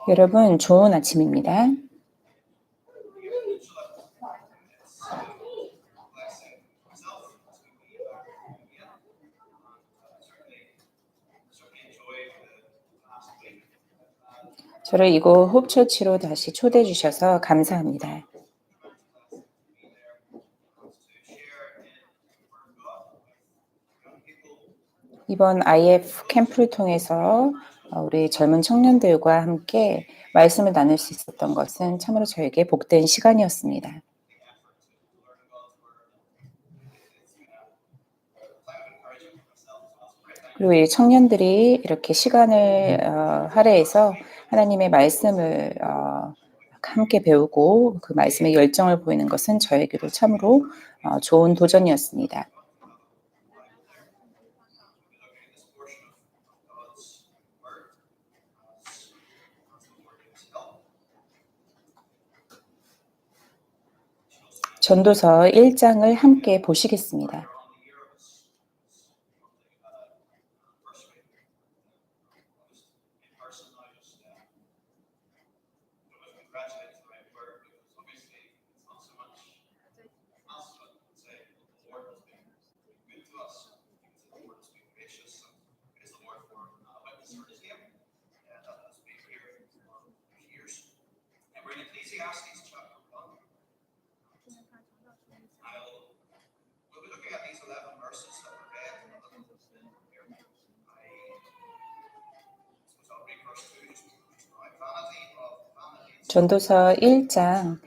여러분, 좋은 아침입니다. 저를 이곳 홉처치로 다시 초대해 주셔서 감사합니다. 이번 IF 캠프를 통해서 우리 젊은 청년들과 함께 말씀을 나눌 수 있었던 것은 참으로 저에게 복된 시간이었습니다. 그리고 이 청년들이 이렇게 시간을 할애해서 하나님의 말씀을 함께 배우고 그 말씀에 열정을 보이는 것은 저에게도 참으로 좋은 도전이었습니다. 전도서 1장을 함께 보시겠습니다. 전도서 1장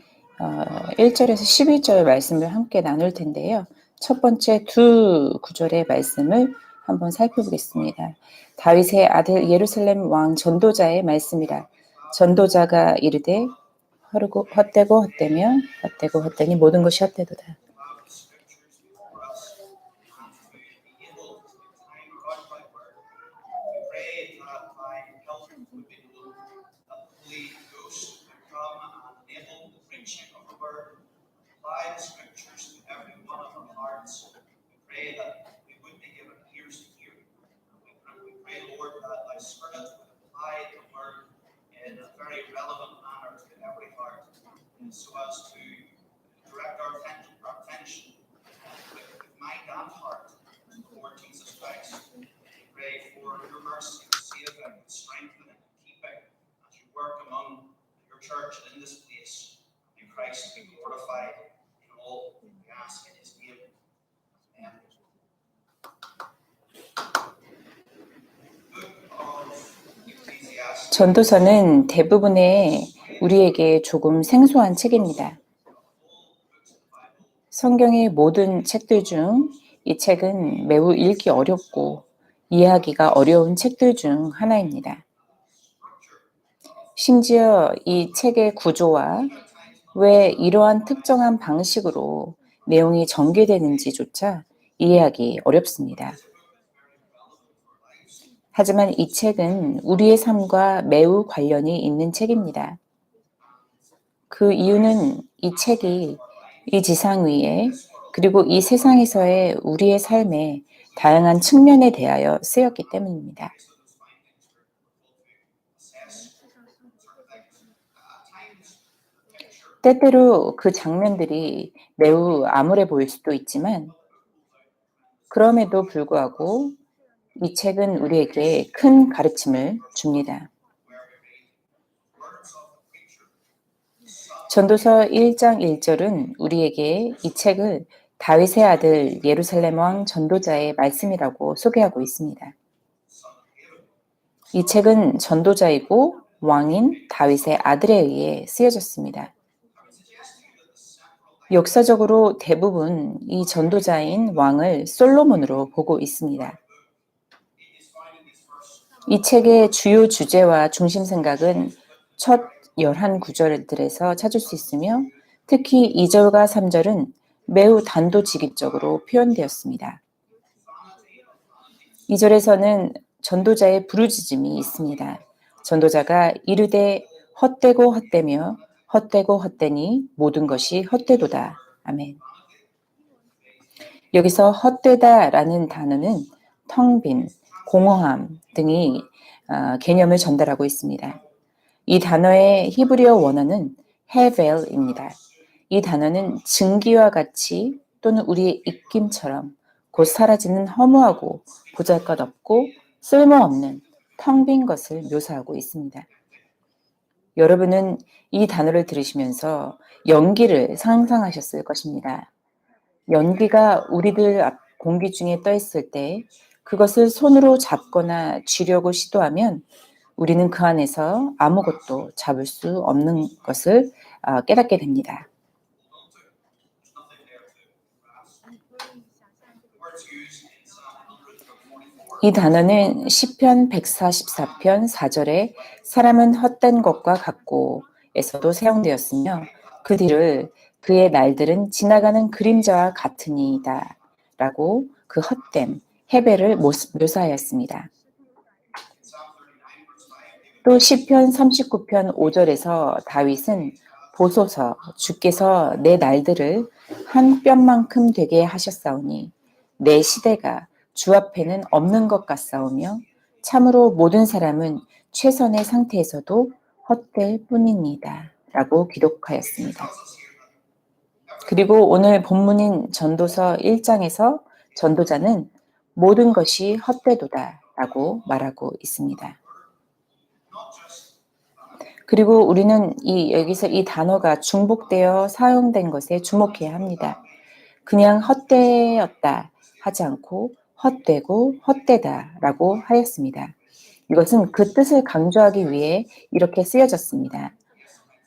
1절에서 12절 말씀을 함께 나눌 텐데요. 첫 번째 두 구절의 말씀을 한번 살펴보겠습니다. 다윗의 아들 예루살렘 왕 전도자의 말씀이라. 전도자가 이르되 헛되고 헛되며 헛되고 헛되니 모든 것이 헛되도다. So as to direct our attention with mind and heart to the Lord Jesus Christ. We pray for your mercy, saving, strengthening, keeping as you work among your church and in this place. May Christ be glorified in all we ask in his name. Amen. 전도서는 대부분의 우리에게 조금 생소한 책입니다. 성경의 모든 책들 중 이 책은 매우 읽기 어렵고 이해하기가 어려운 책들 중 하나입니다. 심지어 이 책의 구조와 왜 이러한 특정한 방식으로 내용이 전개되는지조차 이해하기 어렵습니다. 하지만 이 책은 우리의 삶과 매우 관련이 있는 책입니다. 그 이유는 이 책이 이 지상 위에 그리고 이 세상에서의 우리의 삶의 다양한 측면에 대하여 쓰였기 때문입니다. 때때로 그 장면들이 매우 암울해 보일 수도 있지만 그럼에도 불구하고 이 책은 우리에게 큰 가르침을 줍니다. 전도서 1장 1절은 우리에게 이 책을 다윗의 아들 예루살렘 왕 전도자의 말씀이라고 소개하고 있습니다. 이 책은 전도자이고 왕인 다윗의 아들에 의해 쓰여졌습니다. 역사적으로 대부분 이 전도자인 왕을 솔로몬으로 보고 있습니다. 이 책의 주요 주제와 중심 생각은 첫 11구절들에서 찾을 수 있으며 특히 2절과 3절은 매우 단도직입적으로 표현되었습니다. 2절에서는 전도자의 부르짖음이 있습니다. 전도자가 이르되 헛되고 헛되며 헛되고 헛되니 모든 것이 헛되도다. 아멘. 여기서 헛되다라는 단어는 텅 빈, 공허함 등이 개념을 전달하고 있습니다. 이 단어의 히브리어 원어는 헤벨입니다. 이 단어는 증기와 같이 또는 우리의 입김처럼 곧 사라지는 허무하고 보잘것없고 쓸모없는 텅 빈 것을 묘사하고 있습니다. 여러분은 이 단어를 들으시면서 연기를 상상하셨을 것입니다. 연기가 우리들 앞 공기 중에 떠 있을 때 그것을 손으로 잡거나 쥐려고 시도하면 우리는 그 안에서 아무것도 잡을 수 없는 것을 깨닫게 됩니다. 이 단어는 시편 144편 4절에 사람은 헛된 것과 같고 에서도 사용되었으며 그 뒤를 그의 날들은 지나가는 그림자와 같으니이다 라고 그 헛됨, 헤벨을 묘사하였습니다. 또 시편 39편 5절에서 다윗은 보소서 주께서 내 날들을 한 뼘만큼 되게 하셨사오니 내 시대가 주 앞에는 없는 것 같사오며 참으로 모든 사람은 최선의 상태에서도 헛될 뿐입니다. 라고 기록하였습니다. 그리고 오늘 본문인 전도서 1장에서 전도자는 모든 것이 헛되도다 라고 말하고 있습니다. 그리고 우리는 여기서 이 단어가 중복되어 사용된 것에 주목해야 합니다. 그냥 헛되었다 하지 않고 헛되고 헛되다라고 하였습니다. 이것은 그 뜻을 강조하기 위해 이렇게 쓰여졌습니다.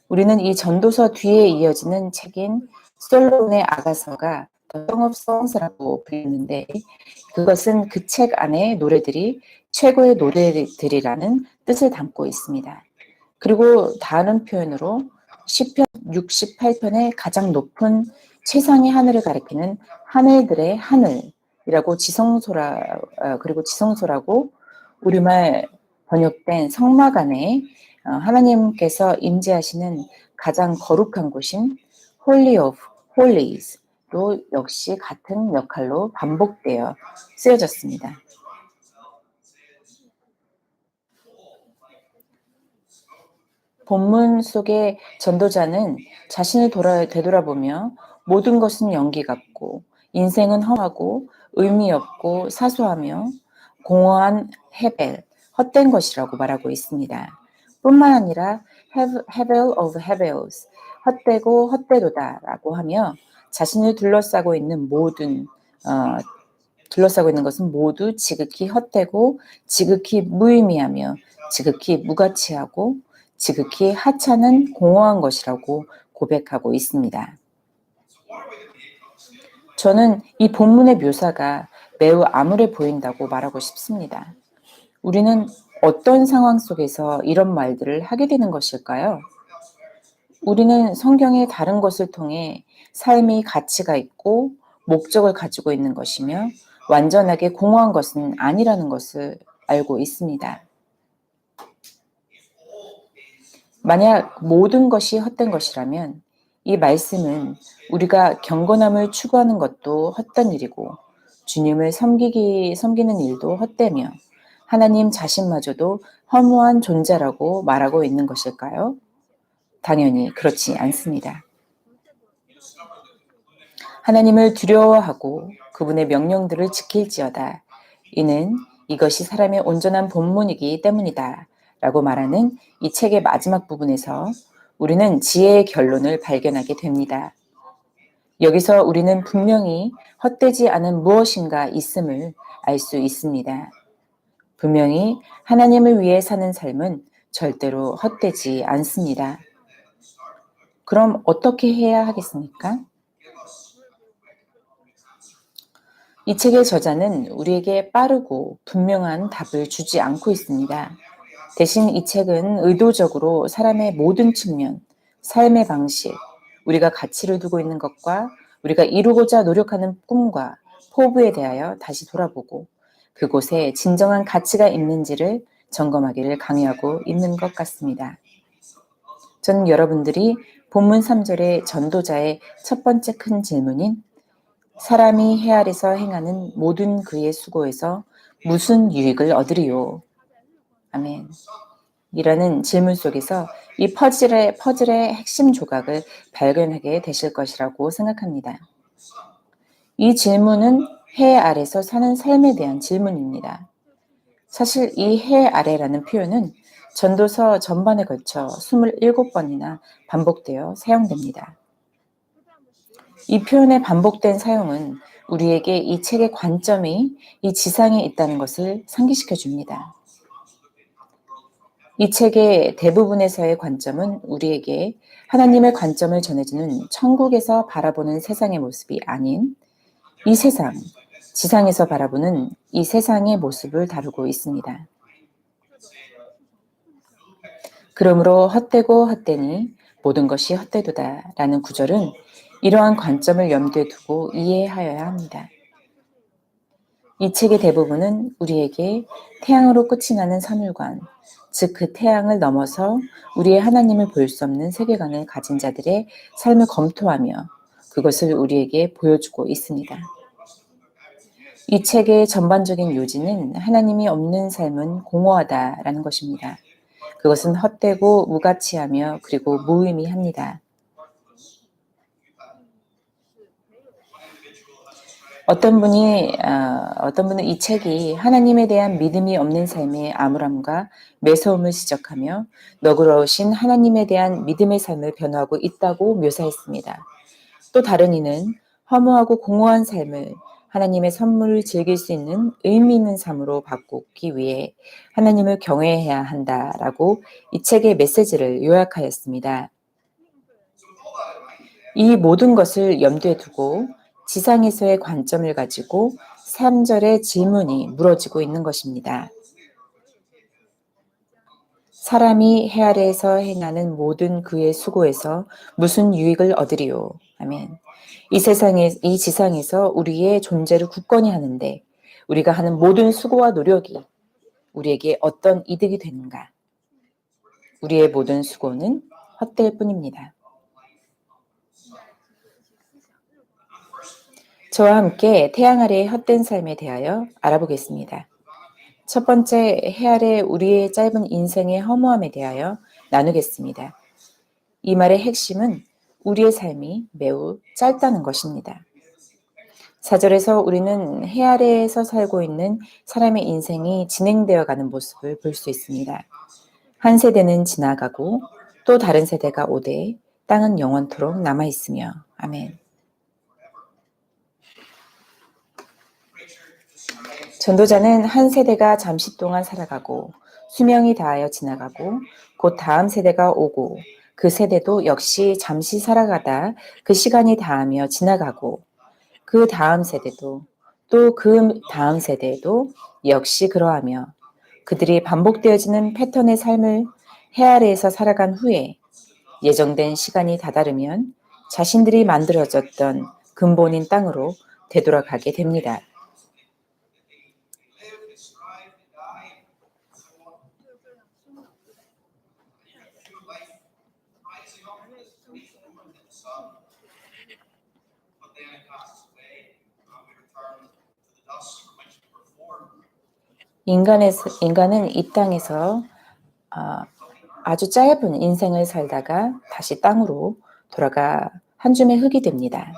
우리는 이 전도서 뒤에 이어지는 책인 솔로몬의 아가서가 The Song of Songs라고 불리는데 그것은 그 책 안에 노래들이 최고의 노래들이라는 뜻을 담고 있습니다. 그리고 다른 표현으로 시편 68편의 가장 높은 최상의 하늘을 가리키는 하늘들의 하늘이라고 그리고 지성소라고 우리말 번역된 성막 안에 하나님께서 임재하시는 가장 거룩한 곳인 Holy of Holies로 역시 같은 역할로 반복되어 쓰여졌습니다. 본문 속의 전도자는 자신을 되돌아보며 모든 것은 연기 같고 인생은 험하고 의미 없고 사소하며 공허한 헤벨, 헛된 것이라고 말하고 있습니다. 뿐만 아니라 헤벨 of Hebels, 헛되고 헛되도다 라고 하며 자신을 둘러싸고 있는 것은 모두 지극히 헛되고 지극히 무의미하며 지극히 무가치하고 지극히 하찮은 공허한 것이라고 고백하고 있습니다. 저는 이 본문의 묘사가 매우 암울해 보인다고 말하고 싶습니다. 우리는 어떤 상황 속에서 이런 말들을 하게 되는 것일까요? 우리는 성경의 다른 것을 통해 삶이 가치가 있고 목적을 가지고 있는 것이며 완전하게 공허한 것은 아니라는 것을 알고 있습니다. 만약 모든 것이 헛된 것이라면 이 말씀은 우리가 경건함을 추구하는 것도 헛된 일이고 주님을 섬기는 일도 헛되며 하나님 자신마저도 허무한 존재라고 말하고 있는 것일까요? 당연히 그렇지 않습니다. 하나님을 두려워하고 그분의 명령들을 지킬지어다. 이는 이것이 사람의 온전한 본문이기 때문이다. 라고 말하는 이 책의 마지막 부분에서 우리는 지혜의 결론을 발견하게 됩니다. 여기서 우리는 분명히 헛되지 않은 무엇인가 있음을 알 수 있습니다. 분명히 하나님을 위해 사는 삶은 절대로 헛되지 않습니다. 그럼 어떻게 해야 하겠습니까? 이 책의 저자는 우리에게 빠르고 분명한 답을 주지 않고 있습니다. 대신 이 책은 의도적으로 사람의 모든 측면, 삶의 방식, 우리가 가치를 두고 있는 것과 우리가 이루고자 노력하는 꿈과 포부에 대하여 다시 돌아보고 그곳에 진정한 가치가 있는지를 점검하기를 강요하고 있는 것 같습니다. 저는 여러분들이 본문 3절의 전도자의 첫 번째 큰 질문인 사람이 해 아래서 행하는 모든 그의 수고에서 무슨 유익을 얻으리요? 아멘. 이라는 질문 속에서 이 퍼즐의 핵심 조각을 발견하게 되실 것이라고 생각합니다. 이 질문은 해 아래서 사는 삶에 대한 질문입니다. 사실 이 해 아래라는 표현은 전도서 전반에 걸쳐 27번이나 반복되어 사용됩니다. 이 표현의 반복된 사용은 우리에게 이 책의 관점이 이 지상에 있다는 것을 상기시켜 줍니다. 이 책의 대부분에서의 관점은 우리에게 하나님의 관점을 전해주는 천국에서 바라보는 세상의 모습이 아닌 이 세상, 지상에서 바라보는 이 세상의 모습을 다루고 있습니다. 그러므로 헛되고 헛되니 모든 것이 헛되도다 라는 구절은 이러한 관점을 염두에 두고 이해하여야 합니다. 이 책의 대부분은 우리에게 태양으로 끝이 나는 사물관, 즉 그 태양을 넘어서 우리의 하나님을 볼 수 없는 세계관을 가진 자들의 삶을 검토하며 그것을 우리에게 보여주고 있습니다. 이 책의 전반적인 요지는 하나님이 없는 삶은 공허하다라는 것입니다. 그것은 헛되고 무가치하며 그리고 무의미합니다. 어떤 분은 이 책이 하나님에 대한 믿음이 없는 삶의 암울함과 매서움을 지적하며 너그러우신 하나님에 대한 믿음의 삶을 변호하고 있다고 묘사했습니다. 또 다른 이는 허무하고 공허한 삶을 하나님의 선물을 즐길 수 있는 의미 있는 삶으로 바꾸기 위해 하나님을 경외해야 한다라고 이 책의 메시지를 요약하였습니다. 이 모든 것을 염두에 두고 지상에서의 관점을 가지고 3절의 질문이 물어지고 있는 것입니다. 사람이 해 아래에서 행하는 모든 그의 수고에서 무슨 유익을 얻으리요? 아멘. 이 지상에서 우리의 존재를 굳건히 하는데 우리가 하는 모든 수고와 노력이 우리에게 어떤 이득이 되는가? 우리의 모든 수고는 헛될 뿐입니다. 저와 함께 태양 아래의 헛된 삶에 대하여 알아보겠습니다. 첫 번째, 해 아래 우리의 짧은 인생의 허무함에 대하여 나누겠습니다. 이 말의 핵심은 우리의 삶이 매우 짧다는 것입니다. 4절에서 우리는 해 아래에서 살고 있는 사람의 인생이 진행되어 가는 모습을 볼 수 있습니다. 한 세대는 지나가고 또 다른 세대가 오되 땅은 영원토록 남아있으며 아멘. 전도자는 한 세대가 잠시 동안 살아가고 수명이 다하여 지나가고 곧 다음 세대가 오고 그 세대도 역시 잠시 살아가다 그 시간이 다하며 지나가고 그 다음 세대도 또 그 다음 세대도 역시 그러하며 그들이 반복되어지는 패턴의 삶을 해 아래에서 살아간 후에 예정된 시간이 다다르면 자신들이 만들어졌던 근본인 땅으로 되돌아가게 됩니다. 인간은 이 땅에서 아주 짧은 인생을 살다가 다시 땅으로 돌아가 한 줌의 흙이 됩니다.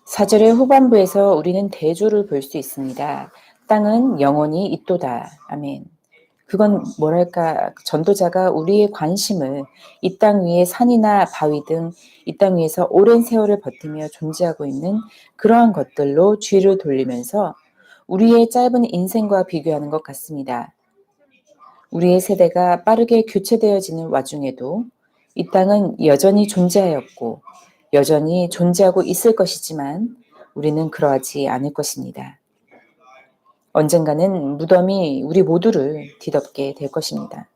4절의 후반부에서 우리는 대조를 볼 수 있습니다. 땅은 영원히 있도다. 아멘. 그건 뭐랄까 전도자가 우리의 관심을 이 땅 위의 산이나 바위 등 이 땅 위에서 오랜 세월을 버티며 존재하고 있는 그러한 것들로 주의를 돌리면서 우리의 짧은 인생과 비교하는 것 같습니다. 우리의 세대가 빠르게 교체되어지는 와중에도 이 땅은 여전히 존재하였고 여전히 존재하고 있을 것이지만 우리는 그러하지 않을 것입니다. 언젠가는 무덤이 우리 모두를 뒤덮게 될 것입니다.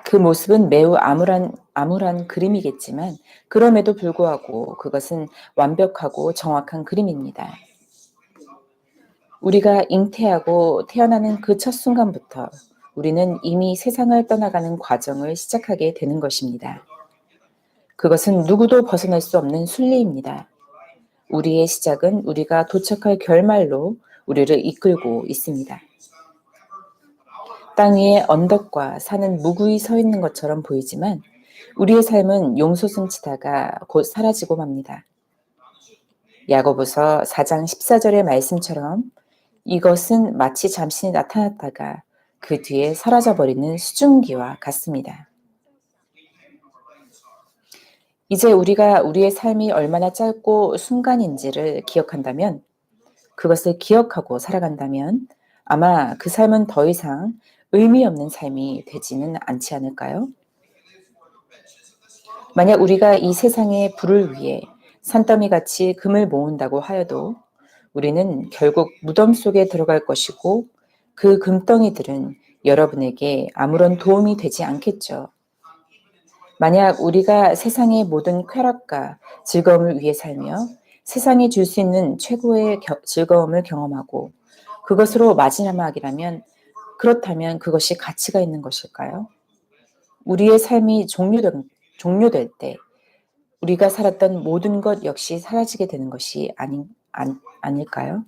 그 모습은 매우 암울한 그림이겠지만 그럼에도 불구하고 그것은 완벽하고 정확한 그림입니다. 우리가 잉태하고 태어나는 그 첫 순간부터 우리는 이미 세상을 떠나가는 과정을 시작하게 되는 것입니다. 그것은 누구도 벗어날 수 없는 순리입니다. 우리의 시작은 우리가 도착할 결말로 우리를 이끌고 있습니다. 땅 위에 언덕과 산은 무구히 서 있는 것처럼 보이지만 우리의 삶은 용솟음치다가 곧 사라지고 맙니다. 야고보서 4장 14절의 말씀처럼 이것은 마치 잠시 나타났다가 그 뒤에 사라져버리는 수증기와 같습니다. 이제 우리가 우리의 삶이 얼마나 짧고 순간인지를 기억한다면, 그것을 기억하고 살아간다면 아마 그 삶은 더 이상 의미 없는 삶이 되지는 않지 않을까요? 만약 우리가 이 세상의 부를 위해 산더미같이 금을 모은다고 하여도 우리는 결국 무덤 속에 들어갈 것이고 그 금덩이들은 여러분에게 아무런 도움이 되지 않겠죠. 만약 우리가 세상의 모든 쾌락과 즐거움을 위해 살며 세상이 줄 수 있는 최고의 즐거움을 경험하고 그것으로 마지막이라면 그렇다면 그것이 가치가 있는 것일까요? 우리의 삶이 종료될 때 우리가 살았던 모든 것 역시 사라지게 되는 것이 아닐까요?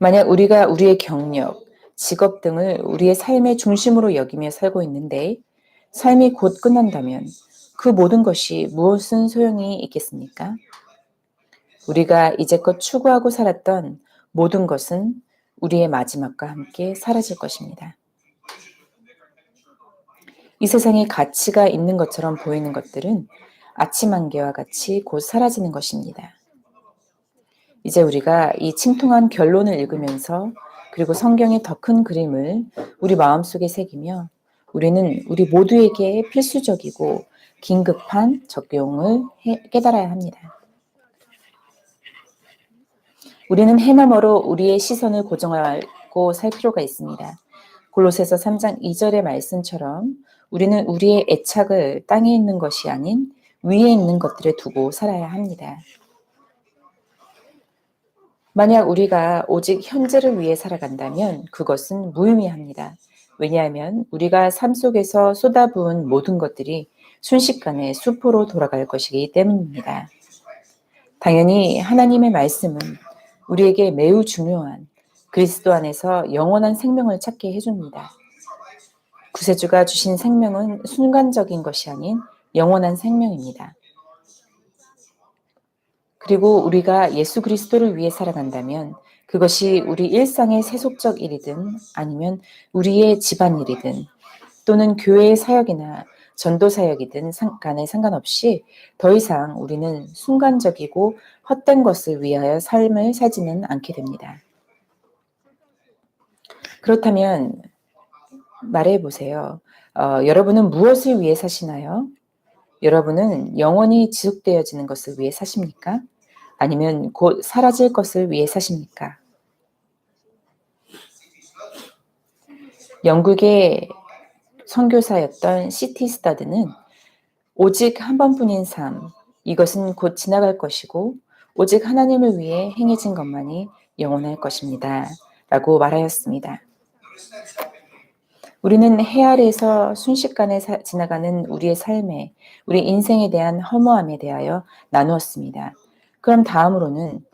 만약 우리가 우리의 경력, 직업 등을 우리의 삶의 중심으로 여기며 살고 있는데 삶이 곧 끝난다면 그 모든 것이 무엇은 소용이 있겠습니까? 우리가 이제껏 추구하고 살았던 모든 것은 우리의 마지막과 함께 사라질 것입니다. 이 세상에 가치가 있는 것처럼 보이는 것들은 아침 안개와 같이 곧 사라지는 것입니다. 이제 우리가 이 침통한 결론을 읽으면서 그리고 성경의 더 큰 그림을 우리 마음속에 새기며 우리는 우리 모두에게 필수적이고 긴급한 적용을 깨달아야 합니다. 우리는 해너머로 우리의 시선을 고정하고 살 필요가 있습니다. 골로새서 3장 2절의 말씀처럼 우리는 우리의 애착을 땅에 있는 것이 아닌 위에 있는 것들에 두고 살아야 합니다. 만약 우리가 오직 현재를 위해 살아간다면 그것은 무의미합니다. 왜냐하면 우리가 삶 속에서 쏟아부은 모든 것들이 순식간에 수포로 돌아갈 것이기 때문입니다. 당연히 하나님의 말씀은 우리에게 매우 중요한 그리스도 안에서 영원한 생명을 찾게 해줍니다. 구세주가 주신 생명은 순간적인 것이 아닌 영원한 생명입니다. 그리고 우리가 예수 그리스도를 위해 살아간다면 그것이 우리 일상의 세속적 일이든 아니면 우리의 집안일이든 또는 교회의 사역이나 전도 사역이든 간에 상관없이 더 이상 우리는 순간적이고 헛된 것을 위하여 삶을 살지는 않게 됩니다. 그렇다면 말해보세요. 여러분은 무엇을 위해 사시나요? 여러분은 영원히 지속되어지는 것을 위해 사십니까? 아니면 곧 사라질 것을 위해 사십니까? 영국의 선교사였던 C.T. 스터드는 오직 한 번뿐인 삶, 이것은 곧 지나갈 것이고 오직 하나님을 위해 행해진 것만이 영원할 것입니다. 라고 말하였습니다. 우리는 해 아래에서 순식간에 지나가는 우리의 삶에, 우리 인생에 대한 허무함에 대하여 나누었습니다. 그럼 다음으로는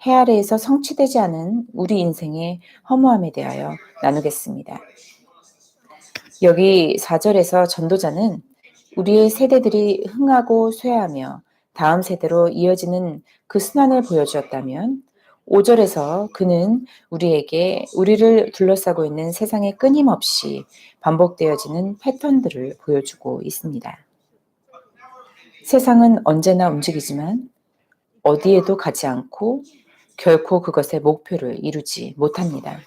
해 아래에서 성취되지 않은 우리 인생의 허무함에 대하여 나누겠습니다. 여기 4절에서 전도자는 우리의 세대들이 흥하고 쇠하며 다음 세대로 이어지는 그 순환을 보여주었다면 5절에서 그는 우리에게 우리를 둘러싸고 있는 세상에 끊임없이 반복되어지는 패턴들을 보여주고 있습니다. 세상은 언제나 움직이지만 어디에도 가지 않고 결코 그것의 목표를 이루지 못합니다.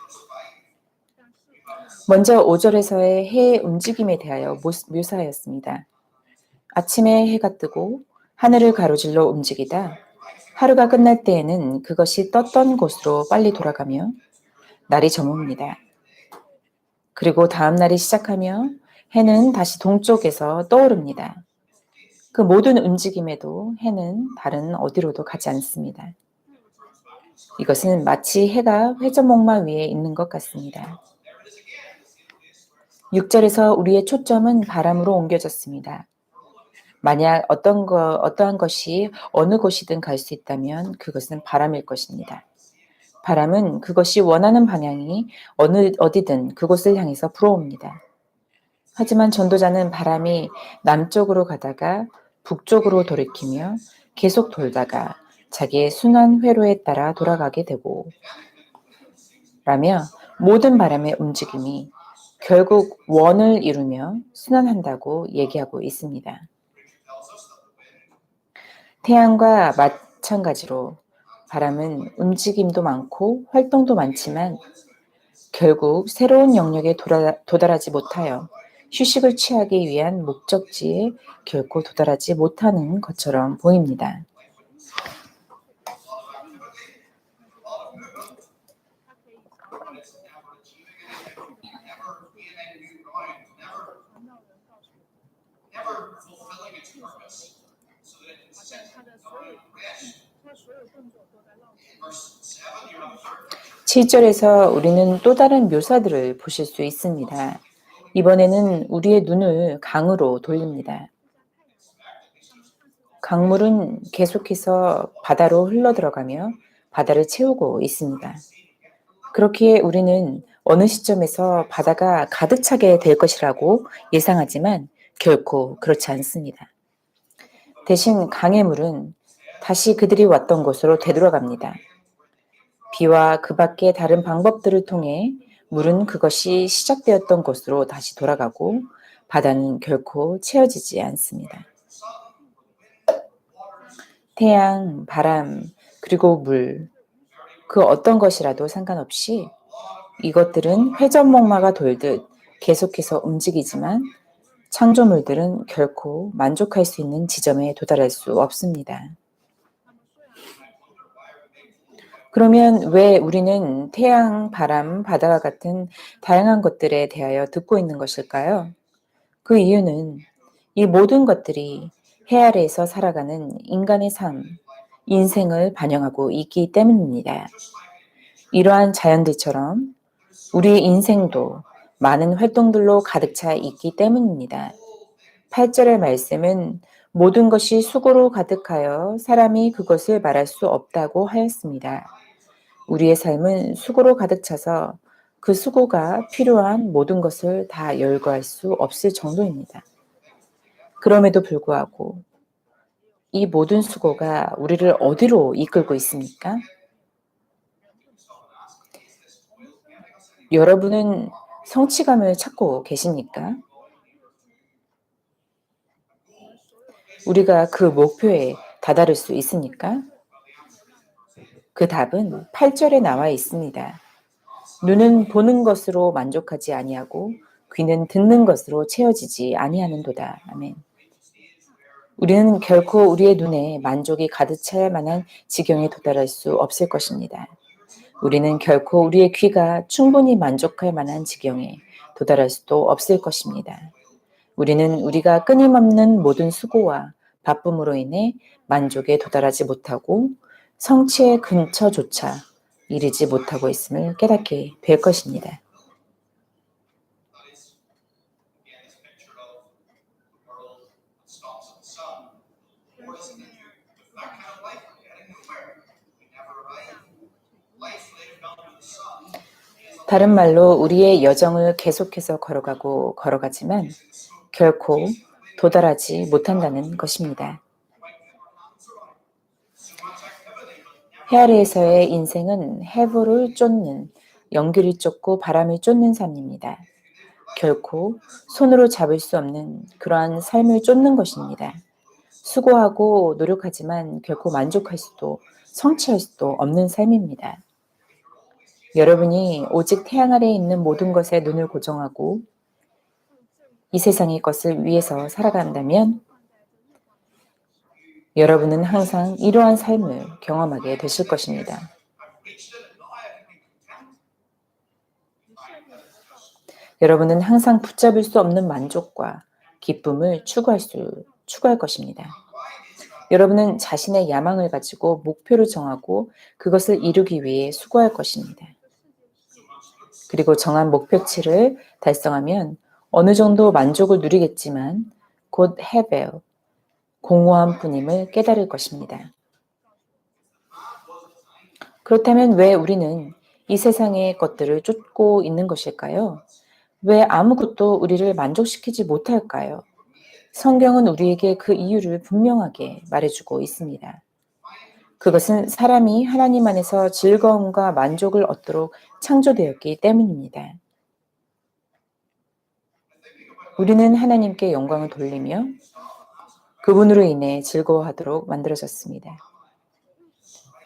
먼저 5절에서의 해의 움직임에 대하여 묘사하였습니다. 아침에 해가 뜨고 하늘을 가로질러 움직이다 하루가 끝날 때에는 그것이 떴던 곳으로 빨리 돌아가며 날이 저뭅니다. 그리고 다음 날이 시작하며 해는 다시 동쪽에서 떠오릅니다. 그 모든 움직임에도 해는 다른 어디로도 가지 않습니다. 이것은 마치 해가 회전목마 위에 있는 것 같습니다. 6절에서 우리의 초점은 바람으로 옮겨졌습니다. 만약 어떠한 것이 어느 곳이든 갈 수 있다면 그것은 바람일 것입니다. 바람은 그것이 원하는 방향이 어디든 그곳을 향해서 불어옵니다. 하지만 전도자는 바람이 남쪽으로 가다가 북쪽으로 돌이키며 계속 돌다가 자기의 순환 회로에 따라 돌아가게 되고 라며 모든 바람의 움직임이 결국 원을 이루며 순환한다고 얘기하고 있습니다. 태양과 마찬가지로 바람은 움직임도 많고 활동도 많지만 결국 새로운 영역에 도달하지 못하여 휴식을 취하기 위한 목적지에 결코 도달하지 못하는 것처럼 보입니다. Verse 7, you're observing 7절에서 우리는 또 다른 묘사들을 보실 수 있습니다. 이번에는 우리의 눈을 강으로 돌립니다. 강물은 계속해서 바다로 흘러들어가며 바다를 채우고 있습니다. 그렇기에 우리는 어느 시점에서 바다가 가득 차게 될 것이라고 예상하지만 결코 그렇지 않습니다. 대신 강의 물은 다시 그들이 왔던 곳으로 되돌아갑니다. 비와 그 밖의 다른 방법들을 통해 물은 그것이 시작되었던 곳으로 다시 돌아가고 바다는 결코 채워지지 않습니다. 태양, 바람, 그리고 물, 그 어떤 것이라도 상관없이 이것들은 회전목마가 돌듯 계속해서 움직이지만 창조물들은 결코 만족할 수 있는 지점에 도달할 수 없습니다. 그러면 왜 우리는 태양, 바람, 바다와 같은 다양한 것들에 대하여 듣고 있는 것일까요? 그 이유는 이 모든 것들이 해 아래에서 살아가는 인간의 삶, 인생을 반영하고 있기 때문입니다. 이러한 자연들처럼 우리의 인생도 많은 활동들로 가득 차 있기 때문입니다. 8절의 말씀은 모든 것이 수고로 가득하여 사람이 그것을 말할 수 없다고 하였습니다. 우리의 삶은 수고로 가득 차서 그 수고가 필요한 모든 것을 다 열거할 수 없을 정도입니다. 그럼에도 불구하고 이 모든 수고가 우리를 어디로 이끌고 있습니까? 여러분은 성취감을 찾고 계십니까? 우리가 그 목표에 다다를 수 있습니까? 그 답은 8절에 나와 있습니다. 눈은 보는 것으로 만족하지 아니하고 귀는 듣는 것으로 채워지지 아니하는도다. 아멘. 우리는 결코 우리의 눈에 만족이 가득 차야 만한 지경에 도달할 수 없을 것입니다. 우리는 결코 우리의 귀가 충분히 만족할 만한 지경에 도달할 수도 없을 것입니다. 우리는 우리가 끊임없는 모든 수고와 바쁨으로 인해 만족에 도달하지 못하고 성취의 근처조차 이르지 못하고 있음을 깨닫게 될 것입니다. 다른 말로 우리의 여정을 계속해서 걸어가지만 결코 도달하지 못한다는 것입니다. 해 아래에서의 인생은 해부를 쫓는, 연기를 쫓고 바람을 쫓는 삶입니다. 결코 손으로 잡을 수 없는 그러한 삶을 쫓는 것입니다. 수고하고 노력하지만 결코 만족할 수도 성취할 수도 없는 삶입니다. 여러분이 오직 태양 아래에 있는 모든 것에 눈을 고정하고 이 세상의 것을 위해서 살아간다면 여러분은 항상 이러한 삶을 경험하게 되실 것입니다. 여러분은 항상 붙잡을 수 없는 만족과 기쁨을 추구할 것입니다. 여러분은 자신의 야망을 가지고 목표를 정하고 그것을 이루기 위해 수고할 것입니다. 그리고 정한 목표치를 달성하면 어느 정도 만족을 누리겠지만 곧 헤벨, 공허한 뿐임을 깨달을 것입니다. 그렇다면 왜 우리는 이 세상의 것들을 쫓고 있는 것일까요? 왜 아무것도 우리를 만족시키지 못할까요? 성경은 우리에게 그 이유를 분명하게 말해주고 있습니다. 그것은 사람이 하나님 안에서 즐거움과 만족을 얻도록 창조되었기 때문입니다. 우리는 하나님께 영광을 돌리며 그분으로 인해 즐거워하도록 만들어졌습니다.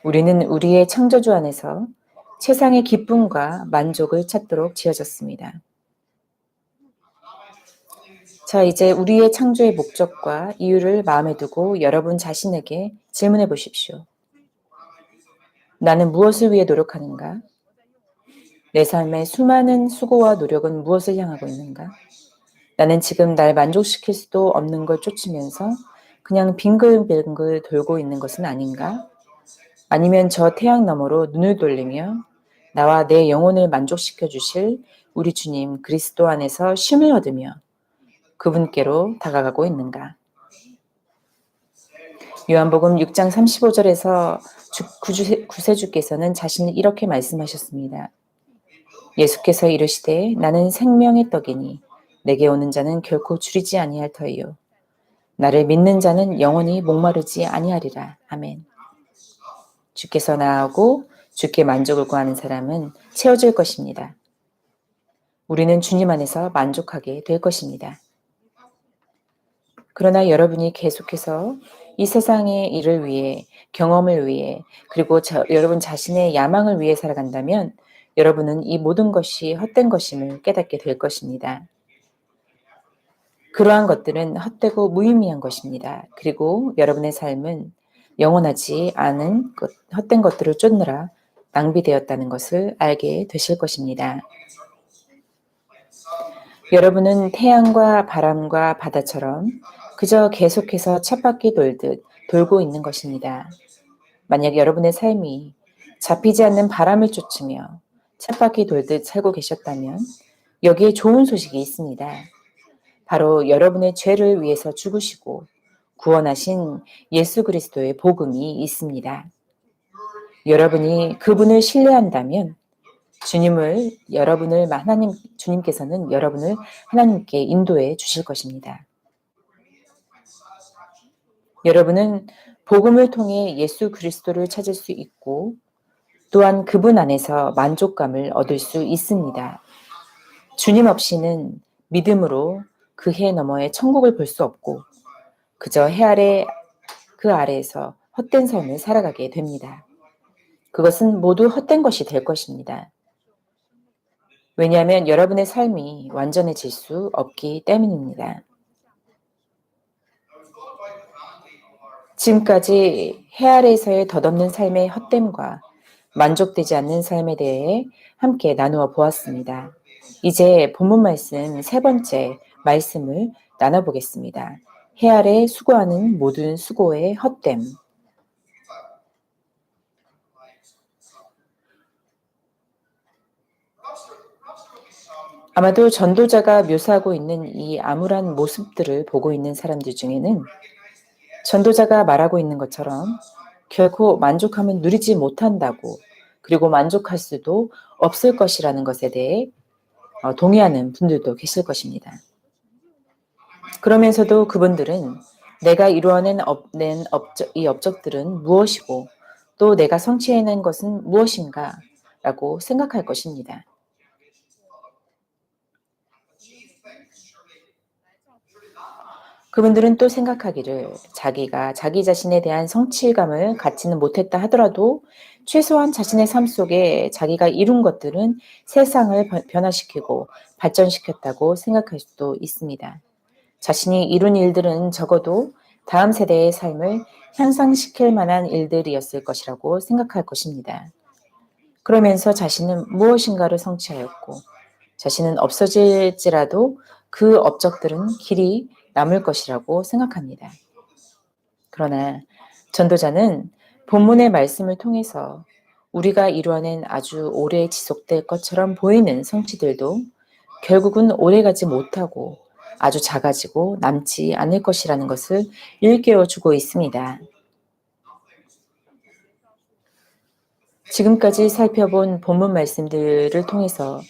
우리는 우리의 창조주 안에서 세상의 기쁨과 만족을 찾도록 지어졌습니다. 자, 이제 우리의 창조의 목적과 이유를 마음에 두고 여러분 자신에게 질문해 보십시오. 나는 무엇을 위해 노력하는가? 내 삶의 수많은 수고와 노력은 무엇을 향하고 있는가? 나는 지금 날 만족시킬 수도 없는 걸 쫓으면서 그냥 빙글빙글 돌고 있는 것은 아닌가? 아니면 저 태양 너머로 눈을 돌리며 나와 내 영혼을 만족시켜 주실 우리 주님 그리스도 안에서 쉼을 얻으며 그분께로 다가가고 있는가? 요한복음 6장 35절에서 구세주께서는 자신을 이렇게 말씀하셨습니다. 예수께서 이르시되 나는 생명의 떡이니 내게 오는 자는 결코 줄이지 아니할 터이요 나를 믿는 자는 영원히 목마르지 아니하리라. 아멘. 주께서 나아오고 주께 만족을 구하는 사람은 채워질 것입니다. 우리는 주님 안에서 만족하게 될 것입니다. 그러나 여러분이 계속해서 이 세상의 일을 위해, 경험을 위해, 그리고 여러분 자신의 야망을 위해 살아간다면 여러분은 이 모든 것이 헛된 것임을 깨닫게 될 것입니다. 그러한 것들은 헛되고 무의미한 것입니다. 그리고 여러분의 삶은 영원하지 않은 헛된 것들을 쫓느라 낭비되었다는 것을 알게 되실 것입니다. 여러분은 태양과 바람과 바다처럼 그저 계속해서 쳇바퀴 돌듯 돌고 있는 것입니다. 만약 여러분의 삶이 잡히지 않는 바람을 쫓으며 쳇바퀴 돌듯 살고 계셨다면 여기에 좋은 소식이 있습니다. 바로 여러분의 죄를 위해서 죽으시고 구원하신 예수 그리스도의 복음이 있습니다. 여러분이 그분을 신뢰한다면 주님께서는 여러분을 하나님께 인도해 주실 것입니다. 여러분은 복음을 통해 예수 그리스도를 찾을 수 있고 또한 그분 안에서 만족감을 얻을 수 있습니다. 주님 없이는 믿음으로 그 해 너머의 천국을 볼 수 없고 그저 해 아래 그 아래에서 헛된 삶을 살아가게 됩니다. 그것은 모두 헛된 것이 될 것입니다. 왜냐하면 여러분의 삶이 완전해질 수 없기 때문입니다. 지금까지 해 아래에서의 덧없는 삶의 헛됨과 만족되지 않는 삶에 대해 함께 나누어 보았습니다. 이제 본문 말씀 세 번째 말씀을 나눠보겠습니다. 해 아래 수고하는 모든 수고의 헛됨. 아마도 전도자가 묘사하고 있는 이 암울한 모습들을 보고 있는 사람들 중에는 전도자가 말하고 있는 것처럼 결코 만족함은 누리지 못한다고 그리고 만족할 수도 없을 것이라는 것에 대해 동의하는 분들도 계실 것입니다. 그러면서도 그분들은 내가 이루어낸 이 업적들은 무엇이고 또 내가 성취해낸 것은 무엇인가 라고 생각할 것입니다. 그분들은 또 생각하기를 자기가 자기 자신에 대한 성취감을 갖지는 못했다 하더라도 최소한 자신의 삶 속에 자기가 이룬 것들은 세상을 변화시키고 발전시켰다고 생각할 수도 있습니다. 자신이 이룬 일들은 적어도 다음 세대의 삶을 향상시킬 만한 일들이었을 것이라고 생각할 것입니다. 그러면서 자신은 무엇인가를 성취하였고 자신은 없어질지라도 그 업적들은 길이 남을 것이라고 생각합니다. 그러나 전도자는 본문의 말씀을 통해서 우리가 이루어낸 아주 오래 지속될 것처럼 보이는 성취들도 결국은 오래가지 못하고 아주 작아지고 남지 않을 것이라는 것을 일깨워주고 있습니다. 지금까지 살펴본 본문 말씀들을 통해서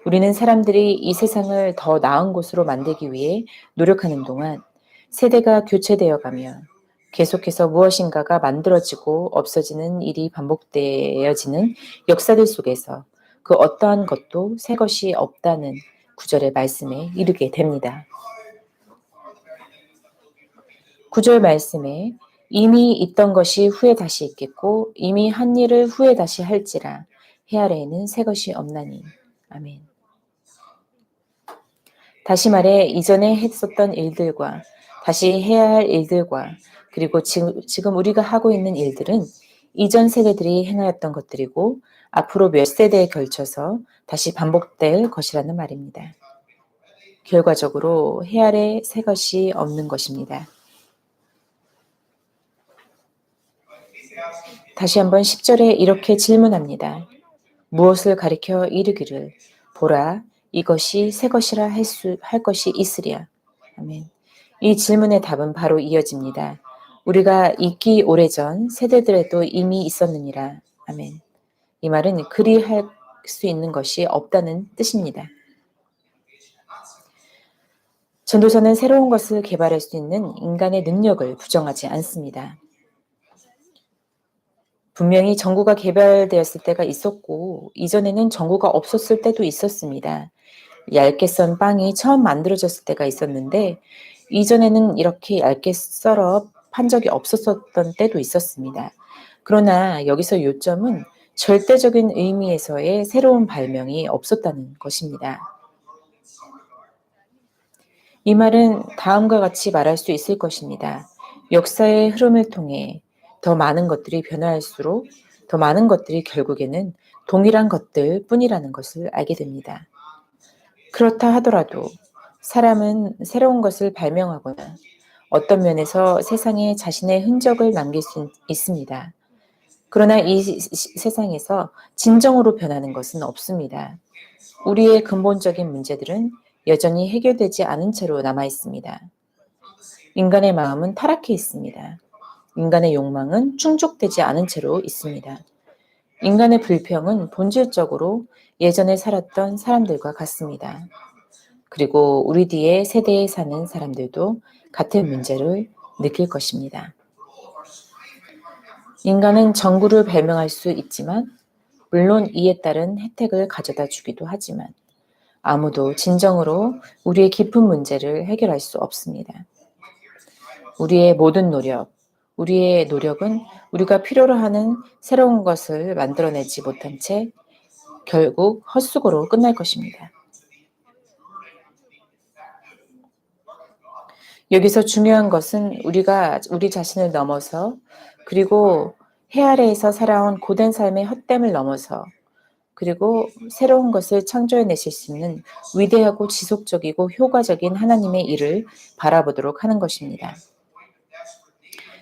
우리는 사람들이 이 세상을 더 나은 곳으로 만들기 위해 노력하는 동안 세대가 교체되어 가며 계속해서 무엇인가가 만들어지고 없어지는 일이 반복되어지는 역사들 속에서 그 어떠한 것도 새 것이 없다는 구절의 말씀에 이르게 됩니다. 구절 말씀에 이미 있던 것이 후에 다시 있겠고 이미 한 일을 후에 다시 할지라 해 아래에는 새 것이 없나니. 아멘. 다시 말해 이전에 했었던 일들과 다시 해야 할 일들과 그리고 지금 우리가 하고 있는 일들은 이전 세대들이 행하였던 것들이고 앞으로 몇 세대에 걸쳐서 다시 반복될 것이라는 말입니다. 결과적으로 해 아래 새 것이 없는 것입니다. 다시 한번 10절에 이렇게 질문합니다. 무엇을 가리켜 이르기를 보라 이것이 새 것이라 할 것이 있으랴. 아멘. 이 질문의 답은 바로 이어집니다. 우리가 있기 오래전 세대들에도 이미 있었느니라. 아멘. 이 말은 그리 할 수 있는 것이 없다는 뜻입니다. 전도서는 새로운 것을 개발할 수 있는 인간의 능력을 부정하지 않습니다. 분명히 전구가 개발되었을 때가 있었고 이전에는 전구가 없었을 때도 있었습니다. 얇게 썬 빵이 처음 만들어졌을 때가 있었는데 이전에는 이렇게 얇게 썰어 판 적이 없었던 때도 있었습니다. 그러나 여기서 요점은 절대적인 의미에서의 새로운 발명이 없었다는 것입니다. 이 말은 다음과 같이 말할 수 있을 것입니다. 역사의 흐름을 통해 더 많은 것들이 변화할수록 더 많은 것들이 결국에는 동일한 것들 뿐이라는 것을 알게 됩니다. 그렇다 하더라도 사람은 새로운 것을 발명하거나 어떤 면에서 세상에 자신의 흔적을 남길 수 있습니다. 그러나 이 세상에서 진정으로 변하는 것은 없습니다. 우리의 근본적인 문제들은 여전히 해결되지 않은 채로 남아 있습니다. 인간의 마음은 타락해 있습니다. 인간의 욕망은 충족되지 않은 채로 있습니다. 인간의 불평은 본질적으로 예전에 살았던 사람들과 같습니다. 그리고 우리 뒤에 세대에 사는 사람들도 같은 문제를 느낄 것입니다. 인간은 전구를 발명할 수 있지만 물론 이에 따른 혜택을 가져다 주기도 하지만 아무도 진정으로 우리의 깊은 문제를 해결할 수 없습니다. 우리의 모든 우리의 노력은 우리가 필요로 하는 새로운 것을 만들어내지 못한 채 결국 헛수고로 끝날 것입니다. 여기서 중요한 것은 우리가 우리 자신을 넘어서 그리고 해 아래에서 살아온 고된 삶의 헛됨을 넘어서 그리고 새로운 것을 창조해내실 수 있는 위대하고 지속적이고 효과적인 하나님의 일을 바라보도록 하는 것입니다.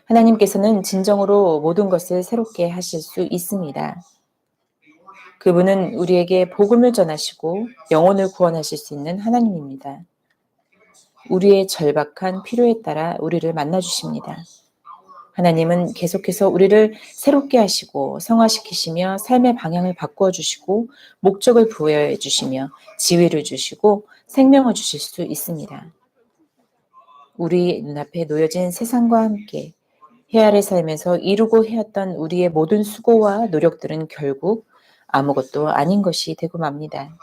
하나님께서는 진정으로 모든 것을 새롭게 하실 수 있습니다. 그분은 우리에게 복음을 전하시고 영혼을 구원하실 수 있는 하나님입니다. 우리의 절박한 필요에 따라 우리를 만나주십니다. 하나님은 계속해서 우리를 새롭게 하시고 성화시키시며 삶의 방향을 바꾸어 주시고 목적을 부여해 주시며 지위를 주시고 생명을 주실 수 있습니다. 우리 눈앞에 놓여진 세상과 함께 해 아래 살면서 이루고 해왔던 우리의 모든 수고와 노력들은 결국 아무것도 아닌 것이 되고 맙니다.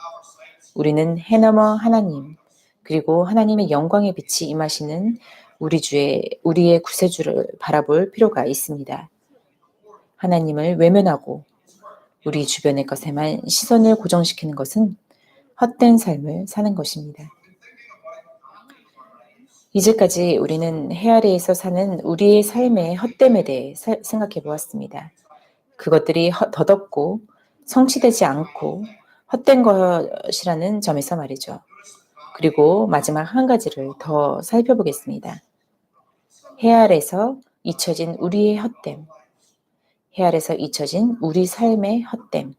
우리는 해넘어 하나님 그리고 하나님의 영광의 빛이 임하시는 우리의 구세주를 바라볼 필요가 있습니다. 하나님을 외면하고 우리 주변의 것에만 시선을 고정시키는 것은 헛된 삶을 사는 것입니다. 이제까지 우리는 해 아래에서 사는 우리의 삶의 헛됨에 대해 생각해 보았습니다. 그것들이 덧없고 성취되지 않고 헛된 것이라는 점에서 말이죠. 그리고 마지막 한 가지를 더 살펴보겠습니다. 해 아래서 잊혀진 우리의 헛됨. 해 아래서 잊혀진 우리 삶의 헛됨.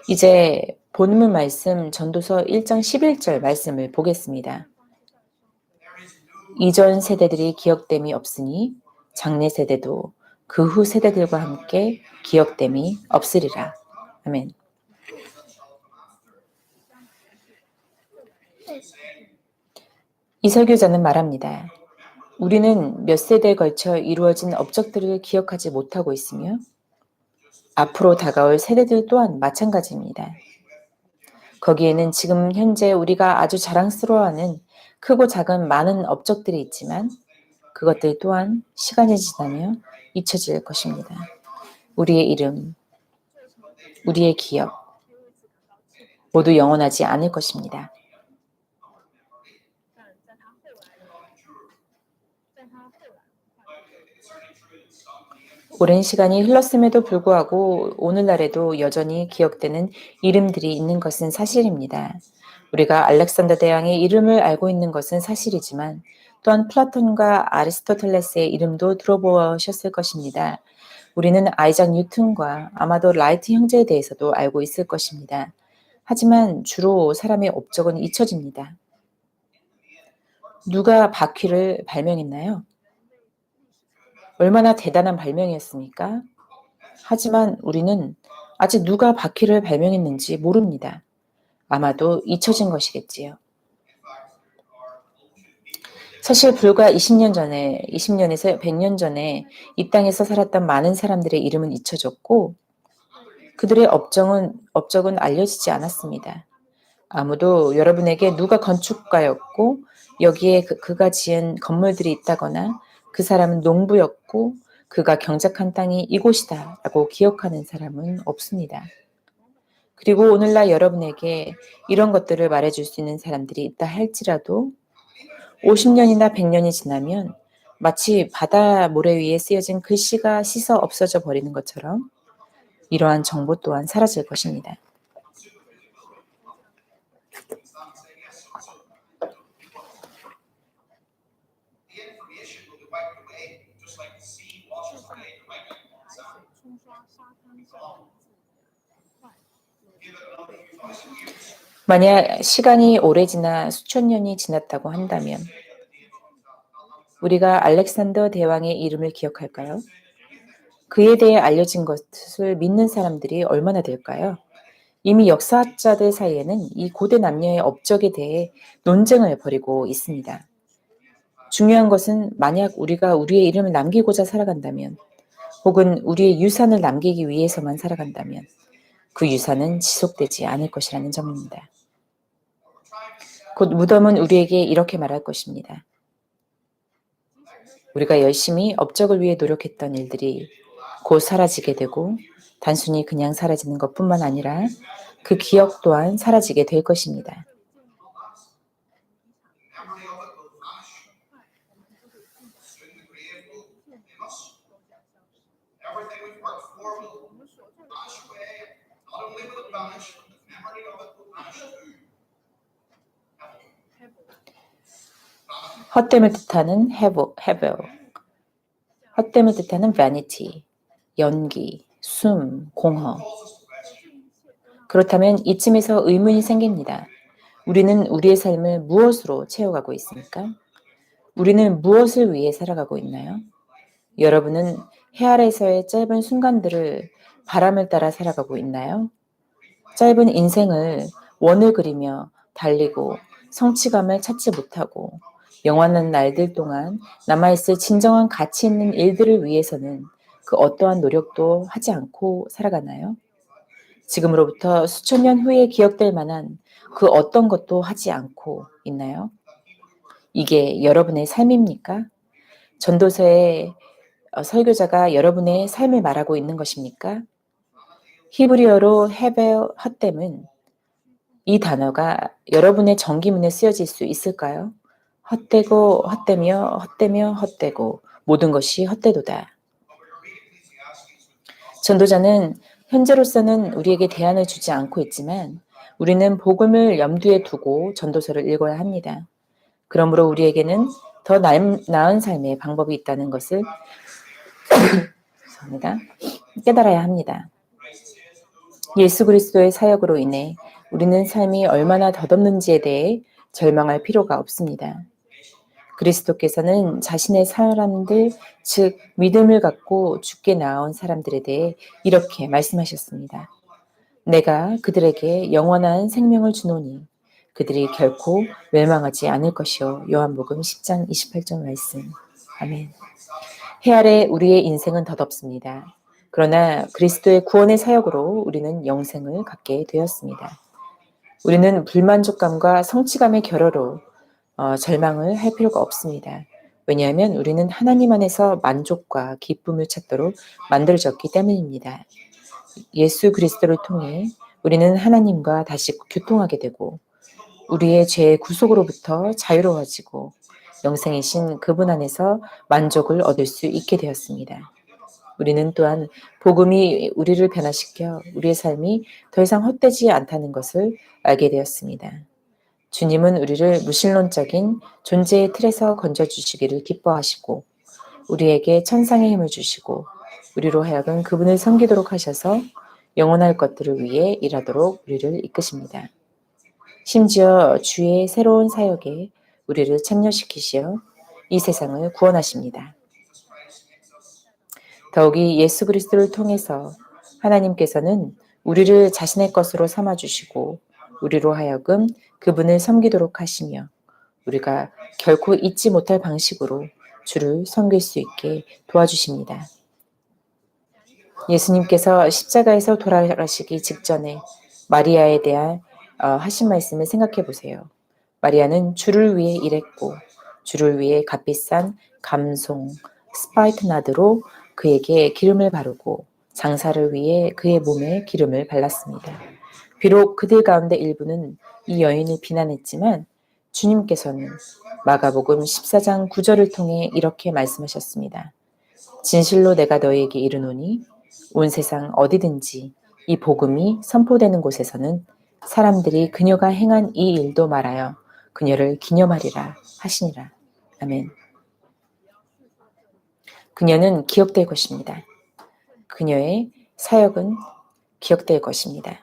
이제 본문 말씀 전도서 1장 11절 말씀을 보겠습니다. 이전 세대들이 기억됨이 없으니 장래 세대도 그 후 세대들과 함께 기억됨이 없으리라. 아멘. 이 설교자는 말합니다. 우리는 몇 세대에 걸쳐 이루어진 업적들을 기억하지 못하고 있으며 앞으로 다가올 세대들 또한 마찬가지입니다. 거기에는 지금 현재 우리가 아주 자랑스러워하는 크고 작은 많은 업적들이 있지만 그것들 또한 시간이 지나며 잊혀질 것입니다. 우리의 이름, 우리의 기억 모두 영원하지 않을 것입니다. 오랜 시간이 흘렀음에도 불구하고 오늘날에도 여전히 기억되는 이름들이 있는 것은 사실입니다. 우리가 알렉산더 대왕의 이름을 알고 있는 것은 사실이지만 또한 플라톤과 아리스토텔레스의 이름도 들어보셨을 것입니다. 우리는 아이작 뉴턴과 아마도 라이트 형제에 대해서도 알고 있을 것입니다. 하지만 주로 사람의 업적은 잊혀집니다. 누가 바퀴를 발명했나요? 얼마나 대단한 발명이었습니까? 하지만 우리는 아직 누가 바퀴를 발명했는지 모릅니다. 아마도 잊혀진 것이겠지요. 사실 불과 20년 전에, 20년에서 100년 전에 이 땅에서 살았던 많은 사람들의 이름은 잊혀졌고 그들의 업적은 알려지지 않았습니다. 아무도 여러분에게 누가 건축가였고 여기에 그가 지은 건물들이 있다거나 그 사람은 농부였고 그가 경작한 땅이 이곳이다 라고 기억하는 사람은 없습니다. 그리고 오늘날 여러분에게 이런 것들을 말해줄 수 있는 사람들이 있다 할지라도 50년이나 100년이 지나면 마치 바다 모래 위에 쓰여진 글씨가 씻어 없어져 버리는 것처럼 이러한 정보 또한 사라질 것입니다. 만약 시간이 오래 지나 수천 년이 지났다고 한다면 우리가 알렉산더 대왕의 이름을 기억할까요? 그에 대해 알려진 것을 믿는 사람들이 얼마나 될까요? 이미 역사학자들 사이에는 이 고대 남녀의 업적에 대해 논쟁을 벌이고 있습니다. 중요한 것은 만약 우리가 우리의 이름을 남기고자 살아간다면 혹은 우리의 유산을 남기기 위해서만 살아간다면 그 유산은 지속되지 않을 것이라는 점입니다. 곧 무덤은 우리에게 이렇게 말할 것입니다. 우리가 열심히 업적을 위해 노력했던 일들이 곧 사라지게 되고 단순히 그냥 사라지는 것뿐만 아니라 그 기억 또한 사라지게 될 것입니다. 헛됨을 뜻하는 hevel, 헛됨을 뜻하는 vanity, 연기, 숨, 공허. 그렇다면 이쯤에서 의문이 생깁니다. 우리는 우리의 삶을 무엇으로 채워가고 있습니까? 우리는 무엇을 위해 살아가고 있나요? 여러분은 해 아래에서의 짧은 순간들을 바람을 따라 살아가고 있나요? 짧은 인생을 원을 그리며 달리고 성취감을 찾지 못하고 영원한 날들 동안 남아있을 진정한 가치 있는 일들을 위해서는 그 어떠한 노력도 하지 않고 살아가나요? 지금으로부터 수천 년 후에 기억될 만한 그 어떤 것도 하지 않고 있나요? 이게 여러분의 삶입니까? 전도서의 설교자가 여러분의 삶을 말하고 있는 것입니까? 히브리어로 헤벨 헛됨은 이 단어가 여러분의 전기문에 쓰여질 수 있을까요? 헛되고 헛되며 헛되며 헛되고 모든 것이 헛되도다. 전도자는 현재로서는 우리에게 대안을 주지 않고 있지만 우리는 복음을 염두에 두고 전도서를 읽어야 합니다. 그러므로 우리에게는 더 나은 삶의 방법이 있다는 것을 깨달아야 합니다. 예수 그리스도의 사역으로 인해 우리는 삶이 얼마나 덧없는지에 대해 절망할 필요가 없습니다. 그리스도께서는 자신의 사람들, 즉 믿음을 갖고 죽게 나온 사람들에 대해 이렇게 말씀하셨습니다. 내가 그들에게 영원한 생명을 주노니 그들이 결코 멸망하지 않을 것이요. 요한복음 10장 28절 말씀. 아멘. 해 아래 우리의 인생은 덧없습니다. 그러나 그리스도의 구원의 사역으로 우리는 영생을 갖게 되었습니다. 우리는 불만족감과 성취감의 결여로 절망을 할 필요가 없습니다. 왜냐하면 우리는 하나님 안에서 만족과 기쁨을 찾도록 만들어졌기 때문입니다. 예수 그리스도를 통해 우리는 하나님과 다시 교통하게 되고 우리의 죄의 구속으로부터 자유로워지고 영생이신 그분 안에서 만족을 얻을 수 있게 되었습니다. 우리는 또한 복음이 우리를 변화시켜 우리의 삶이 더 이상 헛되지 않다는 것을 알게 되었습니다. 주님은 우리를 무신론적인 존재의 틀에서 건져주시기를 기뻐하시고 우리에게 천상의 힘을 주시고 우리로 하여금 그분을 섬기도록 하셔서 영원할 것들을 위해 일하도록 우리를 이끄십니다. 심지어 주의 새로운 사역에 우리를 참여시키시어 이 세상을 구원하십니다. 더욱이 예수 그리스도를 통해서 하나님께서는 우리를 자신의 것으로 삼아주시고 우리로 하여금 그분을 섬기도록 하시며 우리가 결코 잊지 못할 방식으로 주를 섬길 수 있게 도와주십니다. 예수님께서 십자가에서 돌아가시기 직전에 마리아에 대한 하신 말씀을 생각해 보세요. 마리아는 주를 위해 일했고 주를 위해 값비싼 감송, 스파이트나드로 그에게 기름을 바르고 장사를 위해 그의 몸에 기름을 발랐습니다. 비록 그들 가운데 일부는 이 여인을 비난했지만 주님께서는 마가복음 14장 9절을 통해 이렇게 말씀하셨습니다. 진실로 내가 너희에게 이르노니 온 세상 어디든지 이 복음이 선포되는 곳에서는 사람들이 그녀가 행한 이 일도 말하여 그녀를 기념하리라 하시니라. 아멘. 그녀는 기억될 것입니다. 그녀의 사역은 기억될 것입니다.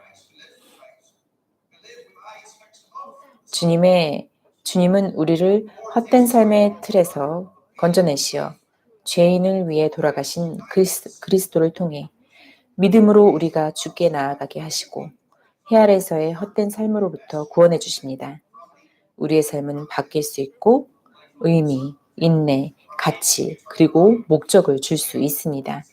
주님은 우리를 헛된 삶의 틀에서 건져내시어 죄인을 위해 돌아가신 그리스도를 통해 믿음으로 우리가 주께 나아가게 하시고 해 아래서의 헛된 삶으로부터 구원해 주십니다. 우리의 삶은 바뀔 수 있고 의미, 인내, 가치, 그리고 목적을 줄 수 있습니다.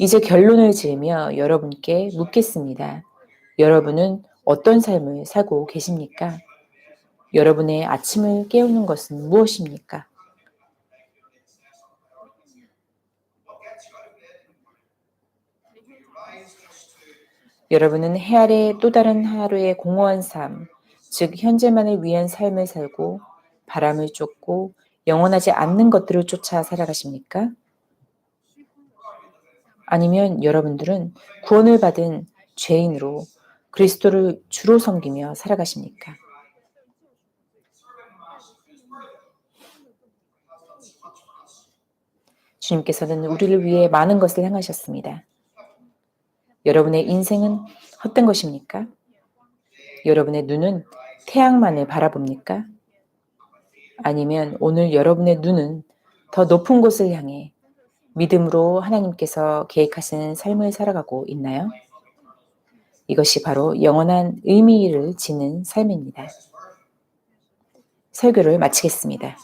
이제 결론을 지으며 여러분께 묻겠습니다. 여러분은 어떤 삶을 살고 계십니까? 여러분의 아침을 깨우는 것은 무엇입니까? 여러분은 해 아래 또 다른 하루의 공허한 삶, 즉 현재만을 위한 삶을 살고 바람을 쫓고 영원하지 않는 것들을 쫓아 살아가십니까? 아니면 여러분들은 구원을 받은 죄인으로 그리스도를 주로 섬기며 살아가십니까? 주님께서는 우리를 위해 많은 것을 행하셨습니다. 여러분의 인생은 헛된 것입니까? 여러분의 눈은 태양만을 바라봅니까? 아니면 오늘 여러분의 눈은 더 높은 곳을 향해 믿음으로 하나님께서 계획하시는 삶을 살아가고 있나요? 이것이 바로 영원한 의미를 지닌 삶입니다. 설교를 마치겠습니다.